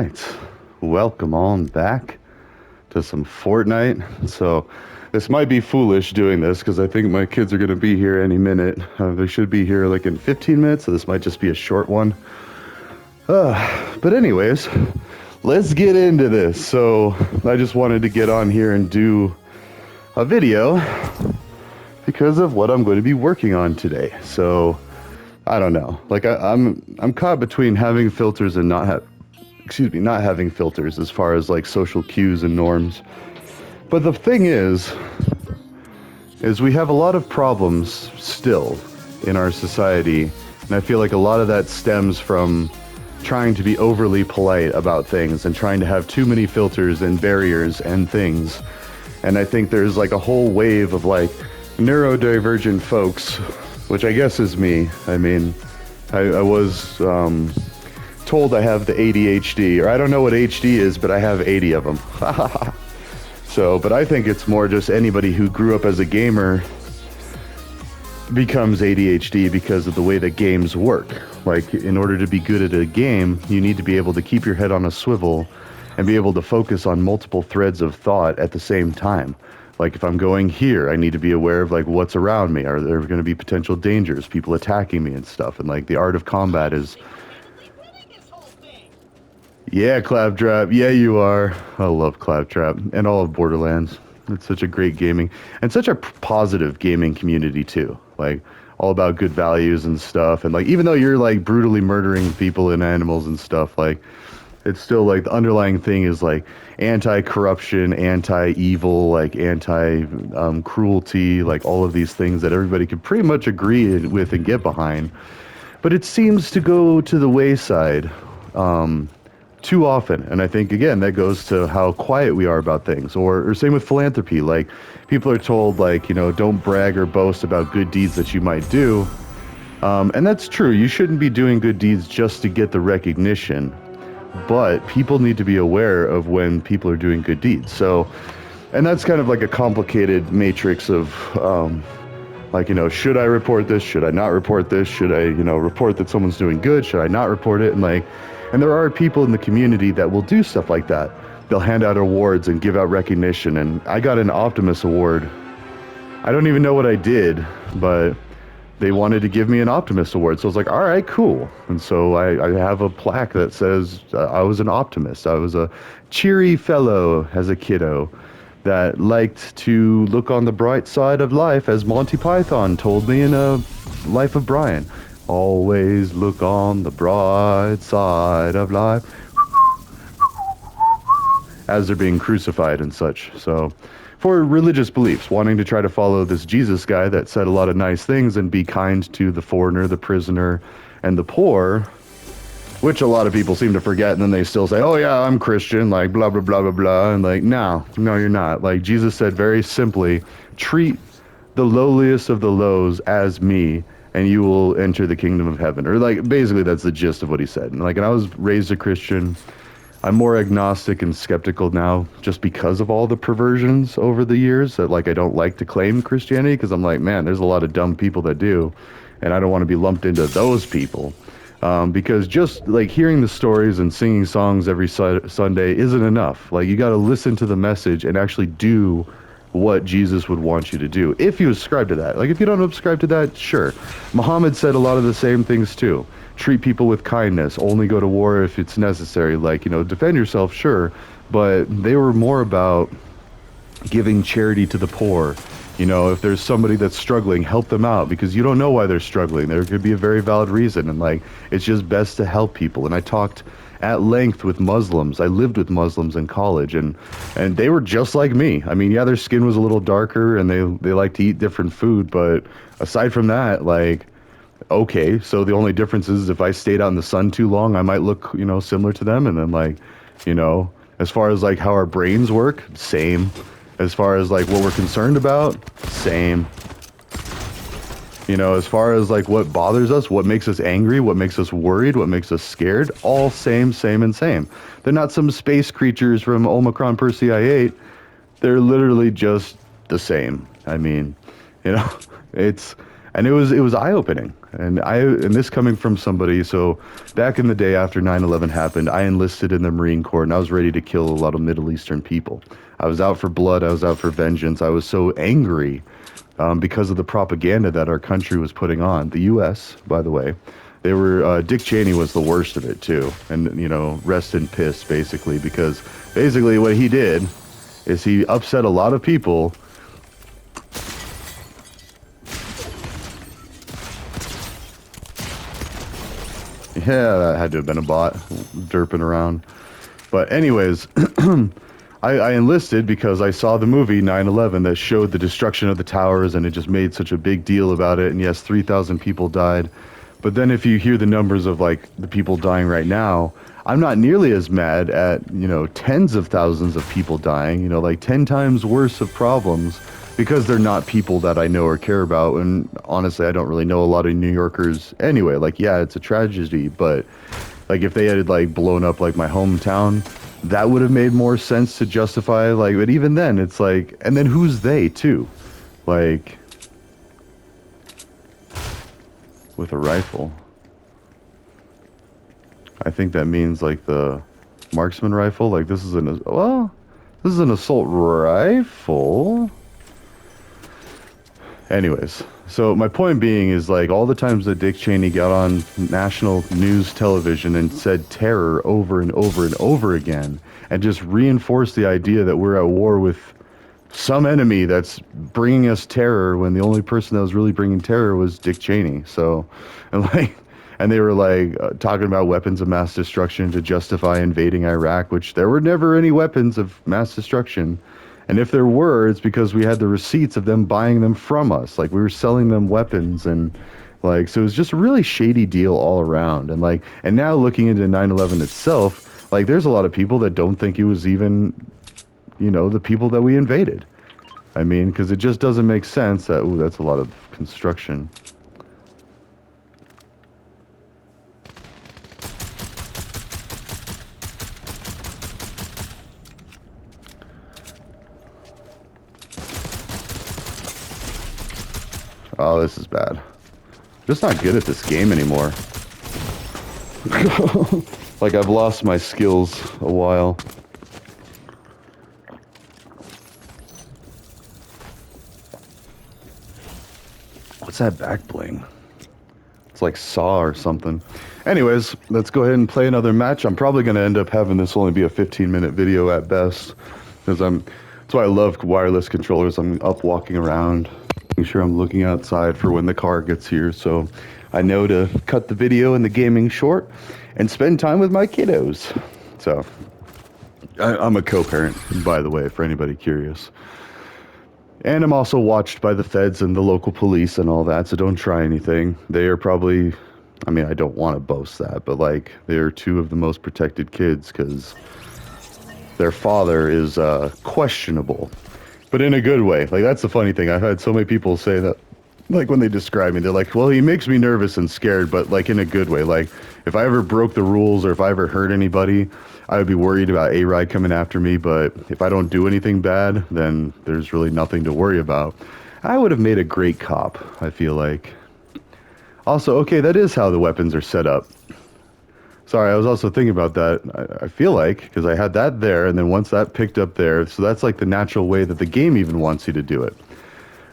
right, welcome on back to some Fortnite. So this might be foolish doing this because I think my kids are going to be here any minute. They should be here like in 15 minutes, so this might just be a short one. But anyways, let's get into this. So I just wanted to get on here and do a video because of what I'm going to be working on today. So I don't know. Like I'm caught between having filters and not having filters as far as like social cues and norms. But the thing is we have a lot of problems still in our society, and I feel like a lot of that stems from trying to be overly polite about things and trying to have too many filters and barriers and things. And I think there's like a whole wave of like neurodivergent folks, which I guess is me. I mean, I was told I have the ADHD, or I don't know what HD is, but I have 80 of them. So, but I think it's more just anybody who grew up as a gamer becomes ADHD because of the way that games work. Like, in order to be good at a game, you need to be able to keep your head on a swivel and be able to focus on multiple threads of thought at the same time. Like, if I'm going here, I need to be aware of like what's around me. Are there going to be potential dangers, people attacking me and stuff? And like the art of combat is... Yeah, Claptrap. Yeah, you are. I love Claptrap and all of Borderlands. It's such a great gaming and such a positive gaming community too. Like, all about good values and stuff. And like, even though you're like brutally murdering people and animals and stuff, like, it's still like the underlying thing is like anti-corruption, anti-evil, like anti-cruelty, like all of these things that everybody can pretty much agree with and get behind. But it seems to go to the wayside too often. And I think, again, that goes to how quiet we are about things. Or same with philanthropy. Like, people are told, like, you know, don't brag or boast about good deeds that you might do. And that's true. You shouldn't be doing good deeds just to get the recognition. But people need to be aware of when people are doing good deeds. So, and that's kind of like a complicated matrix of, like, you know, should I report this? Should I not report this? Should I, you know, report that someone's doing good? Should I not report it? And like, and there are people in the community that will do stuff like that. They'll hand out awards and give out recognition. And I got an Optimus Award. I don't even know what I did, but they wanted to give me an Optimus Award. So I was like, all right, cool. And so I have a plaque that says I was an optimist. I was a cheery fellow as a kiddo that liked to look on the bright side of life, as Monty Python told me in Life of Brian. Always look on the bright side of life. As they're being crucified and such. So, for religious beliefs, wanting to try to follow this Jesus guy that said a lot of nice things and be kind to the foreigner, the prisoner, and the poor, which a lot of people seem to forget, and then they still say, oh yeah, I'm Christian, like blah, blah, blah, blah, blah, and like, no, you're not. Like, Jesus said very simply, treat the lowliest of the lows as me, and you will enter the kingdom of heaven. Or like, basically that's the gist of what he said. And like, and I was raised a Christian. I'm more agnostic and skeptical now just because of all the perversions over the years that, like, I don't like to claim Christianity because I'm like, man, there's a lot of dumb people that do, and I don't want to be lumped into those people. Because just like hearing the stories and singing songs every Sunday isn't enough. Like, you got to listen to the message and actually do what Jesus would want you to do, if you subscribe to that. Like, if you don't subscribe to that, sure. Muhammad said a lot of the same things too. Treat people with kindness, only go to war if it's necessary. Like, you know, defend yourself, sure, but they were more about giving charity to the poor. You know, if there's somebody that's struggling, help them out, because you don't know why they're struggling. There could be a very valid reason, and like, it's just best to help people. And I talked at length with Muslims. I lived with Muslims in college, and they were just like me. I mean, yeah, their skin was a little darker, and they like to eat different food, but aside from that, like, okay, so the only difference is if I stayed out in the sun too long, I might look, you know, similar to them. And then, like, you know, as far as like how our brains work, same. As far as like what we're concerned about, same. You know, as far as like what bothers us, what makes us angry, what makes us worried, what makes us scared, all same. They're not some space creatures from Omicron Persei I-8. They're literally just the same. I mean, you know, it's... And it was eye-opening. And this coming from somebody, so back in the day after 9/11 happened, I enlisted in the Marine Corps and I was ready to kill a lot of Middle Eastern people. I was out for blood, I was out for vengeance. I was so angry because of the propaganda that our country was putting on. The US, by the way. They were Dick Cheney was the worst of it too. And rest in piss basically, because basically what he did is he upset a lot of people. Yeah, that had to have been a bot derping around. But anyways, I enlisted because I saw the movie 9/11 that showed the destruction of the towers, and it just made such a big deal about it. And yes, 3,000 people died. But then if you hear the numbers of like the people dying right now, I'm not nearly as mad at, tens of thousands of people dying, like 10 times worse of problems, because they're not people that I know or care about. And honestly, I don't really know a lot of New Yorkers anyway. Like, yeah, it's a tragedy, but like if they had like blown up like my hometown, that would have made more sense to justify, like, but even then it's like, and then who's they too? Like, with a rifle. I think that means like the marksman rifle. Like this is an assault rifle. Anyways, so my point being is like all the times that Dick Cheney got on national news television and said terror over and over and over again, and just reinforced the idea that we're at war with some enemy that's bringing us terror, when the only person that was really bringing terror was Dick Cheney. So, and they were like talking about weapons of mass destruction to justify invading Iraq, which there were never any weapons of mass destruction. And if there were, it's because we had the receipts of them buying them from us. Like we were selling them weapons, and like, so it was just a really shady deal all around. And like, and now looking into 9/11 itself, like there's a lot of people that don't think it was even, the people that we invaded. I mean, because it just doesn't make sense that, ooh, that's a lot of construction. Oh, this is bad. I'm just not good at this game anymore. Like I've lost my skills a while. What's that back bling? It's like Saw or something. Anyways, let's go ahead and play another match. I'm probably going to end up having this only be a 15-minute video at best, because that's why I love wireless controllers. I'm up walking around, making sure I'm looking outside for when the car gets here, so I know to cut the video and the gaming short and spend time with my kiddos. So I'm a co-parent, by the way, for anybody curious. And I'm also watched by the feds and the local police and all that, so don't try anything. They are probably, I mean, I don't want to boast that, but like, they are two of the most protected kids because their father is questionable, but in a good way. Like, that's the funny thing. I've had so many people say that, like, when they describe me, they're like, well, he makes me nervous and scared, but like in a good way. Like, if I ever broke the rules or if I ever hurt anybody, I would be worried about A-Rye coming after me, but if I don't do anything bad, then there's really nothing to worry about. I would have made a great cop, I feel like. Also, okay, that is how the weapons are set up. Sorry, I was also thinking about that. I feel like, because I had that there, and then once that picked up there, so that's like the natural way that the game even wants you to do it.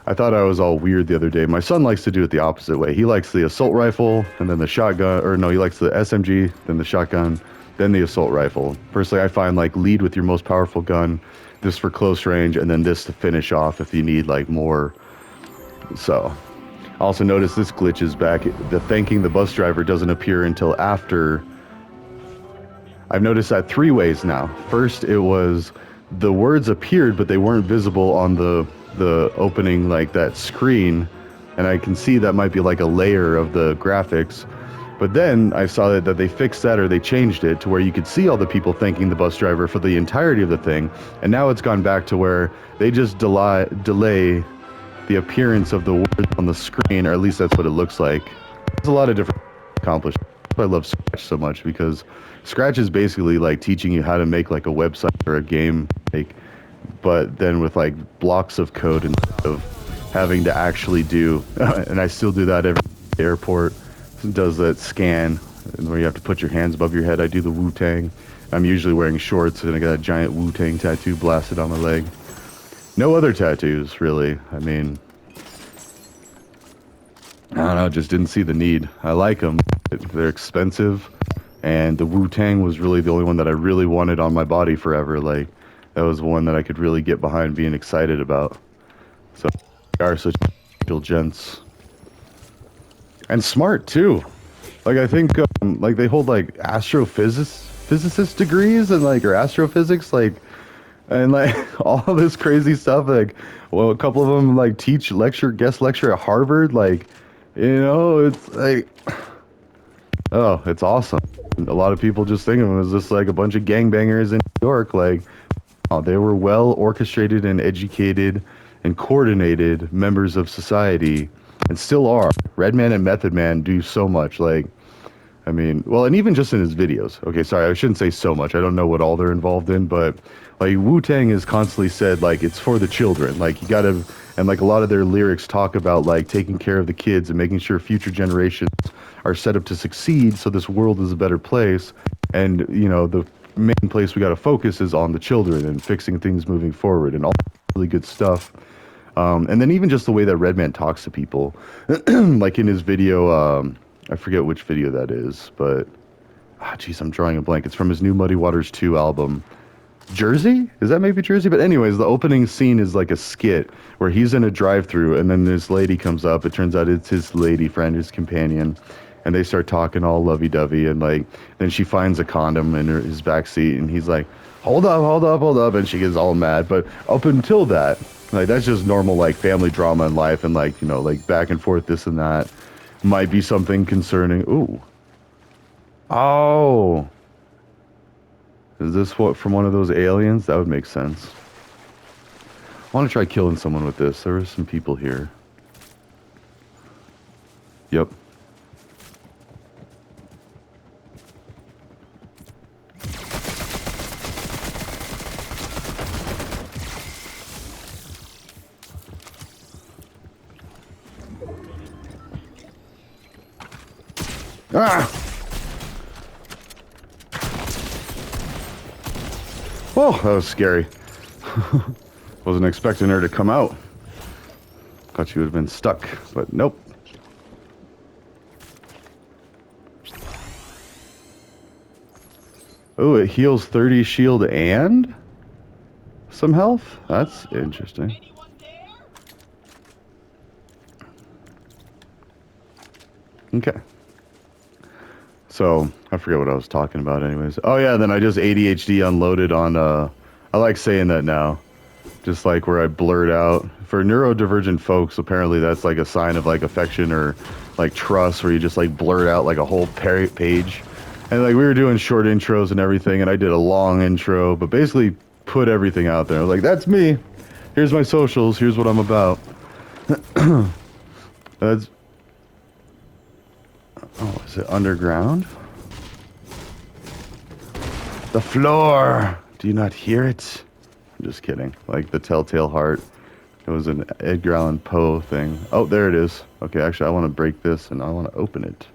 I thought I was all weird the other day. My son likes to do it the opposite way. He likes the assault rifle, and then the shotgun, or no, he likes the SMG, then the shotgun, then the assault rifle. Personally, I find like lead with your most powerful gun, this for close range, and then this to finish off if you need like more. So, also notice this glitch is back. The thanking the bus driver doesn't appear until after. I've noticed that 3 ways now. First, it was the words appeared, but they weren't visible on the opening, like that screen, and I can see that might be like a layer of the graphics. But then I saw that they fixed that, or they changed it to where you could see all the people thanking the bus driver for the entirety of the thing, and now it's gone back to where they just delay the appearance of the words on the screen, or at least that's what it looks like. There's a lot of different accomplishments. I love Scratch so much, because Scratch is basically like teaching you how to make like a website or a game, like, but then with like blocks of code instead of having to actually do, and I still do that every airport, does that scan, and where you have to put your hands above your head. I do the Wu-Tang. I'm usually wearing shorts, and I got a giant Wu-Tang tattoo blasted on my leg. No other tattoos, really. I mean, I don't know, just didn't see the need. I like them. They're expensive, and the Wu-Tang was really the only one that I really wanted on my body forever. Like, that was one that I could really get behind being excited about. So, they are such gents. And smart, too. Like, I think, like, they hold, like, physicist degrees and, like, or astrophysics, like, and, like, all this crazy stuff. Like, well, a couple of them, like, guest lecture at Harvard. Like, you know, it's like, oh, it's awesome. A lot of people just think of them as just, like, a bunch of gangbangers in New York. Like, oh, they were well orchestrated and educated and coordinated members of society, and still are. Redman and Method Man do so much. Like, I mean, well, and even just in his videos. Okay, sorry, I shouldn't say so much. I don't know what all they're involved in, but like Wu-Tang is constantly said like it's for the children. Like you gotta, and like a lot of their lyrics talk about like taking care of the kids and making sure future generations are set up to succeed, so this world is a better place. And you know, the main place we gotta focus is on the children and fixing things moving forward and all really good stuff. And then even just the way that Redman talks to people, like in his video. I forget which video that is, but jeez, I'm drawing a blank. It's from his new Muddy Waters 2 album. Jersey? Is that maybe Jersey? But anyways, the opening scene is like a skit where he's in a drive-thru and then this lady comes up. It turns out it's his lady friend, his companion, and they start talking all lovey-dovey, and like then she finds a condom in his backseat and he's like, hold up, and she gets all mad. But up until that, like that's just normal like family drama in life, and like, you know, like back and forth, this and that. Might be something concerning. Ooh. Oh. Is this what from one of those aliens? That would make sense. I want to try killing someone with this. There are some people here. Yep. Ah! Oh, that was scary. Wasn't expecting her to come out. Thought she would have been stuck, but nope. Oh, it heals 30 shield and some health? That's interesting. Okay. So, I forget what I was talking about anyways. Oh yeah, then I just ADHD unloaded on, I like saying that now. Just like where I blurt out. For neurodivergent folks, apparently that's like a sign of like affection or like trust, where you just like blurt out like a whole page. And like we were doing short intros and everything, and I did a long intro, but basically put everything out there. I was like, that's me. Here's my socials. Here's what I'm about. That's... Oh, is it underground? The floor! Do you not hear it? I'm just kidding. Like the Telltale Heart. It was an Edgar Allan Poe thing. Oh, there it is. Okay, actually I want to break this and I want to open it.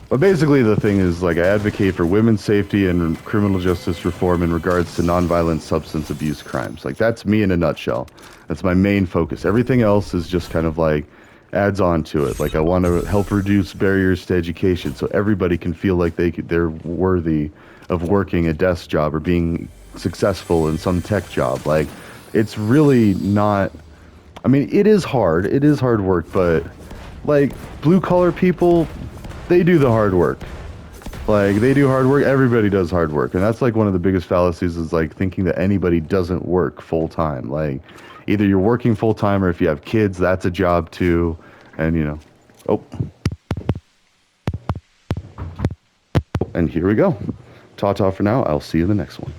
But basically the thing is, like, I advocate for women's safety and criminal justice reform in regards to nonviolent substance abuse crimes. Like, that's me in a nutshell. That's my main focus. Everything else is just kind of like adds on to it. Like, I want to help reduce barriers to education so everybody can feel like they're worthy of working a desk job or being successful in some tech job. Like, it's really not... I mean, it is hard. It is hard work, but, like, blue-collar people... they do the hard work. Like, they do hard work. Everybody does hard work. And that's, like, one of the biggest fallacies is, like, thinking that anybody doesn't work full-time. Like, either you're working full-time or if you have kids, that's a job, too. And, you know. Oh. And here we go. Ta-ta for now. I'll see you in the next one.